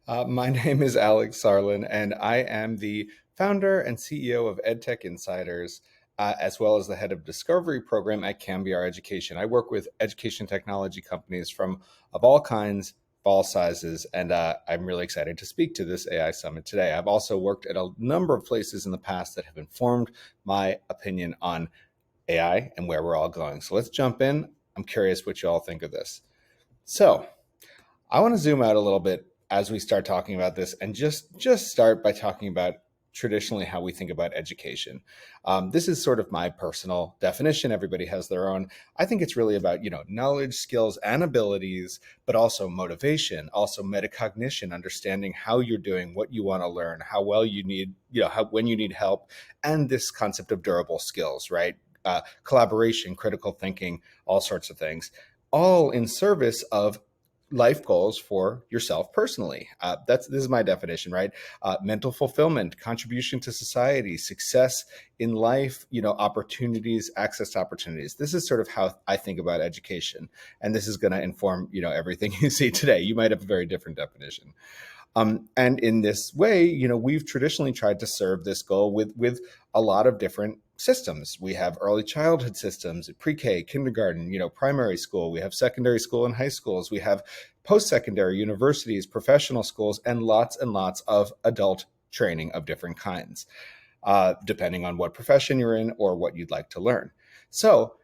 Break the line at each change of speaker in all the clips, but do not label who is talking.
My name is Alex Sarlin, and I am the founder and CEO of EdTech Insiders, as well as the head of discovery program at Cambiar Education. I work with education technology companies of all kinds, of all sizes, and I'm really excited to speak to this AI Summit today. I've also worked at a number of places in the past that have informed my opinion on AI and where we're all going. So let's jump in. I'm curious what you all think of this. So, I want to zoom out a little bit as we start talking about this and just start by talking about traditionally how we think about education. This is sort of my personal definition. Everybody has their own. I think it's really about, knowledge, skills, and abilities, but also motivation, also metacognition, understanding how you're doing, what you want to learn, how well you need, when you need help, and this concept of durable skills, right? Collaboration, critical thinking, all sorts of things, all in service of life goals for yourself personally. This is my definition, right? Mental fulfillment, contribution to society, success in life, opportunities, access to opportunities. This is sort of how I think about education, and this is going to inform everything you see today. You might have a very different definition. And in this way, we've traditionally tried to serve this goal with a lot of different systems. We have early childhood systems, pre-K, kindergarten, primary school. We have secondary school and high schools. We have post-secondary universities, professional schools, and lots of adult training of different kinds, depending on what profession you're in or what you'd like to learn. So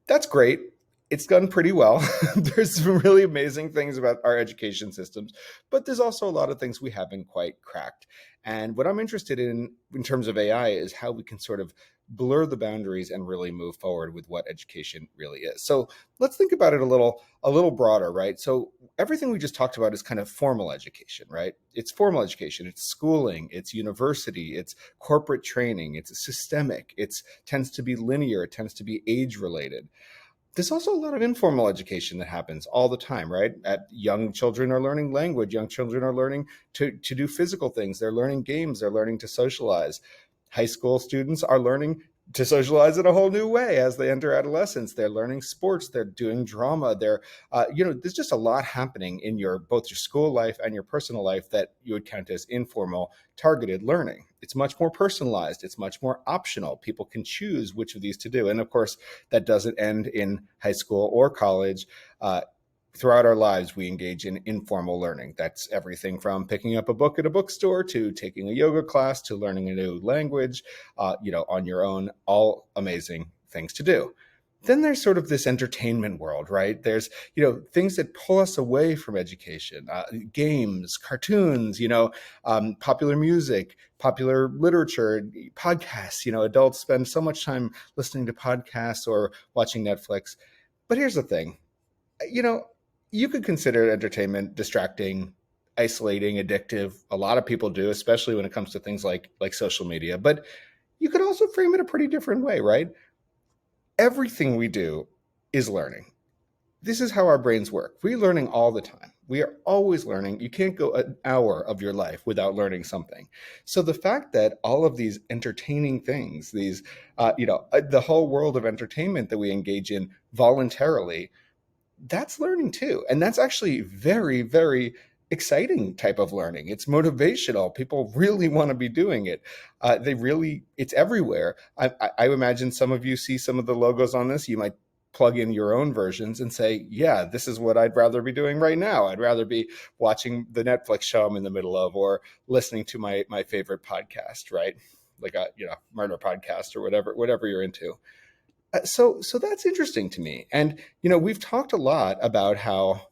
that's great. It's done pretty well. There's some really amazing things about our education systems, but there's also a lot of things we haven't quite cracked. And what I'm interested in terms of AI is how we can sort of blur the boundaries and really move forward with what education really is. So let's think about it a little broader, right? So everything we just talked about is kind of formal education, right? It's formal education, it's schooling, it's university, it's corporate training, it's systemic, it tends to be linear, it tends to be age related. There's also a lot of informal education that happens all the time, right? Young children are learning language. Young children are learning to do physical things. They're learning games. They're learning to socialize. High school students are learning to socialize in a whole new way as they enter adolescence. They're learning sports. They're doing drama. There's just a lot happening in both your school life and your personal life that you would count as informal, targeted learning. It's much more personalized. It's much more optional. People can choose which of these to do. And of course, that doesn't end in high school or college. Throughout our lives, we engage in informal learning. That's everything from picking up a book at a bookstore to taking a yoga class to learning a new language, on your own, all amazing things to do. Then there's sort of this entertainment world, right? There's, things that pull us away from education, games, cartoons, popular music, popular literature, podcasts. Adults spend so much time listening to podcasts or watching Netflix. But here's the thing, you could consider entertainment distracting, isolating, addictive. A lot of people do, especially when it comes to things like social media. But you could also frame it a pretty different way, right? Everything we do is learning. This is how our brains work. We're learning all the time. We are always learning. You can't go an hour of your life without learning something. So the fact that all of these entertaining things, the whole world of entertainment that we engage in voluntarily, that's learning too. And that's actually very, very exciting type of learning. It's motivational. People really want to be doing it. It's everywhere. I imagine some of you see some of the logos on this. You might plug in your own versions and say, yeah, this is what I'd rather be doing right now. I'd rather be watching the Netflix show I'm in the middle of, or listening to my favorite podcast, right? Like a, murder podcast or whatever you're into. So that's interesting to me. And, we've talked a lot about how,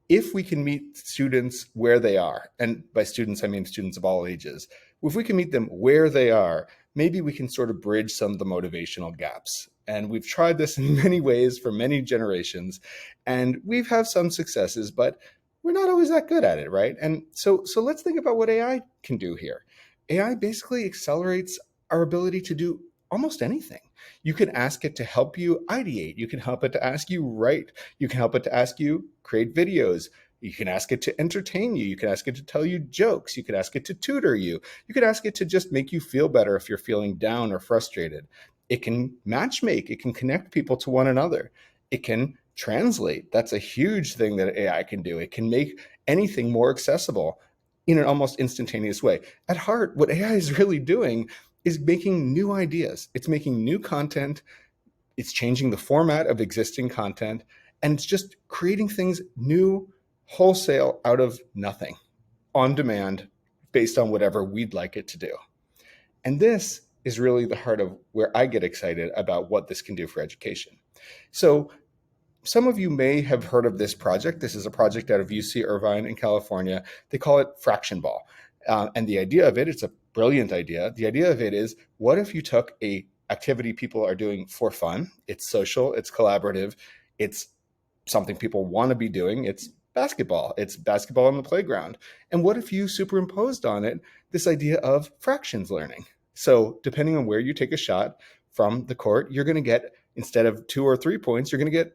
if we can meet students where they are, and by students, I mean students of all ages, if we can meet them where they are, maybe we can sort of bridge some of the motivational gaps. And we've tried this in many ways for many generations, and we've had some successes, but we're not always that good at it, right? And so let's think about what AI can do here. AI basically accelerates our ability to do almost anything. You can ask it to help you ideate. You can help it to ask you write. You can help it to ask you create videos. You can ask it to entertain you. You can ask it to tell you jokes. You can ask it to tutor you. You can ask it to just make you feel better if you're feeling down or frustrated. It can matchmake. It can connect people to one another. It can translate. That's a huge thing that AI can do. It can make anything more accessible in an almost instantaneous way. At heart, what AI is really doing is making new ideas. It's making new content. It's changing the format of existing content, and it's just creating things new wholesale out of nothing, on demand, based on whatever we'd like it to do. And this is really the heart of where I get excited about what this can do for education. So some of you may have heard of this project. This is a project out of UC Irvine in California. They call it Fraction Ball. And the idea of it, it's a brilliant idea. The idea of it is, what if you took a activity people are doing for fun? It's social, it's collaborative, it's something people want to be doing. It's basketball. It's basketball on the playground. And what if you superimposed on it this idea of fractions learning? So depending on where you take a shot from the court, you're going to get, instead of 2 or 3 points, you're going to get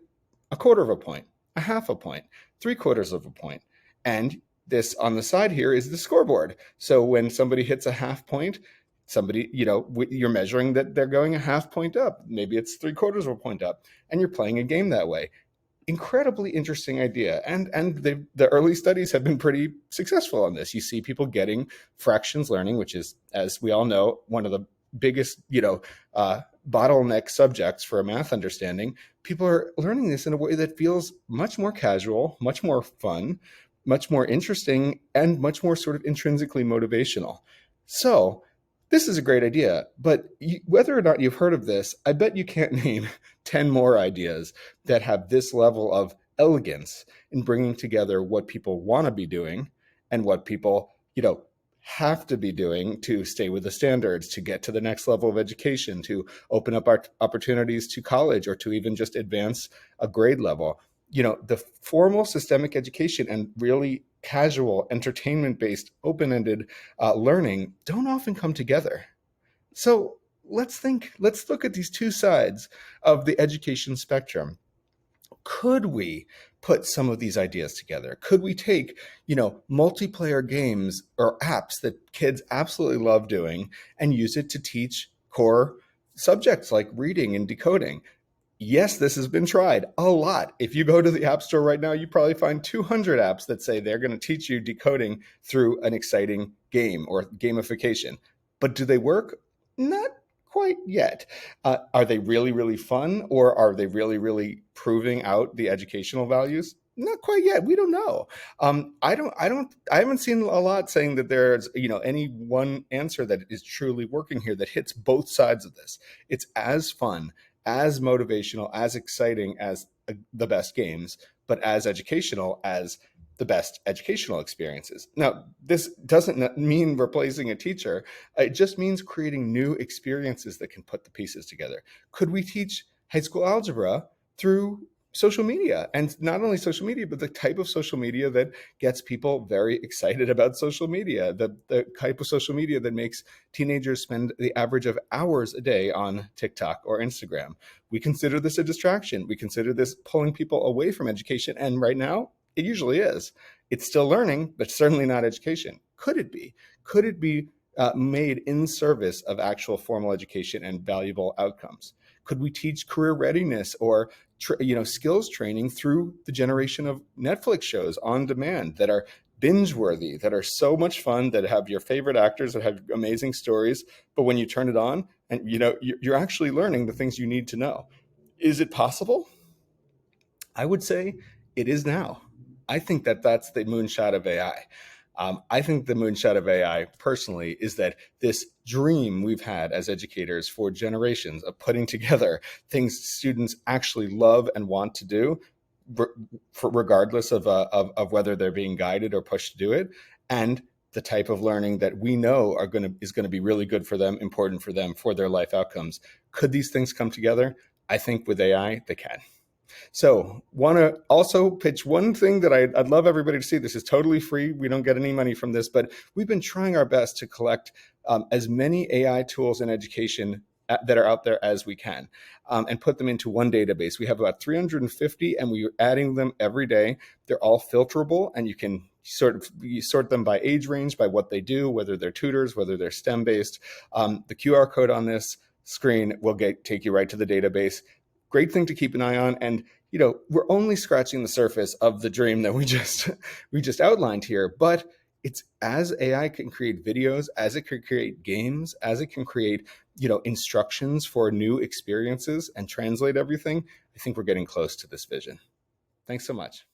a quarter of a point, a half a point, 3/4 of a point. And this on the side here is the scoreboard. So when somebody hits a half point, somebody, you're measuring that they're going a half point up. Maybe it's 3/4 of a point up, and you're playing a game that way. Incredibly interesting idea. And the early studies have been pretty successful on this. You see people getting fractions learning, which is, as we all know, one of the biggest, bottleneck subjects for a math understanding. People are learning this in a way that feels much more casual, much more fun, much more interesting, and much more sort of intrinsically motivational. So this is a great idea, but whether or not you've heard of this, I bet you can't name 10 more ideas that have this level of elegance in bringing together what people want to be doing and what people, have to be doing to stay with the standards, to get to the next level of education, to open up our opportunities to college, or to even just advance a grade level. The formal systemic education and really casual, entertainment-based, open-ended learning don't often come together. So let's look at these two sides of the education spectrum. Could we put some of these ideas together? Could we take, multiplayer games or apps that kids absolutely love doing and use it to teach core subjects like reading and decoding? Yes, this has been tried a lot. If you go to the App Store right now, you probably find 200 apps that say they're going to teach you decoding through an exciting game or gamification. But do they work? Not quite yet. Are they really, really fun, or are they really, really proving out the educational values? Not quite yet. We don't know. I haven't seen a lot saying that there's, any one answer that is truly working here that hits both sides of this. It's as fun, as motivational, as exciting as the best games, but as educational as the best educational experiences. Now, this doesn't mean replacing a teacher. It just means creating new experiences that can put the pieces together. Could we teach high school algebra through social media? And not only social media, but the type of social media that gets people very excited about social media, the type of social media that makes teenagers spend the average of hours a day on TikTok or Instagram. We consider this a distraction. We consider this pulling people away from education. And right now, it usually is. It's still learning, but certainly not education. Could it be? Could it be made in service of actual formal education and valuable outcomes? Could we teach career readiness or skills training through the generation of Netflix shows on demand that are binge worthy, that are so much fun, that have your favorite actors, that have amazing stories, but when you turn it on, and you're actually learning the things you need to know? Is it possible? I would say it is now. I think that that's the moonshot of AI. I think the moonshot of AI, personally, is that this dream we've had as educators for generations of putting together things students actually love and want to do, regardless of whether they're being guided or pushed to do it, and the type of learning that we know is going to be really good for them, important for them, for their life outcomes. Could these things come together? I think with AI, they can. So want to also pitch one thing that I'd love everybody to see. This is totally free. We don't get any money from this, but we've been trying our best to collect as many AI tools in education that are out there as we can, and put them into one database. We have about 350, and we're adding them every day. They're all filterable, and you can sort them by age range, by what they do, whether they're tutors, whether they're STEM-based. The QR code on this screen will take you right to the database. Great thing to keep an eye on. And we're only scratching the surface of the dream that we just outlined here. But it's as AI can create videos, as it can create games, as it can create, instructions for new experiences and translate everything, I think we're getting close to this vision. Thanks so much.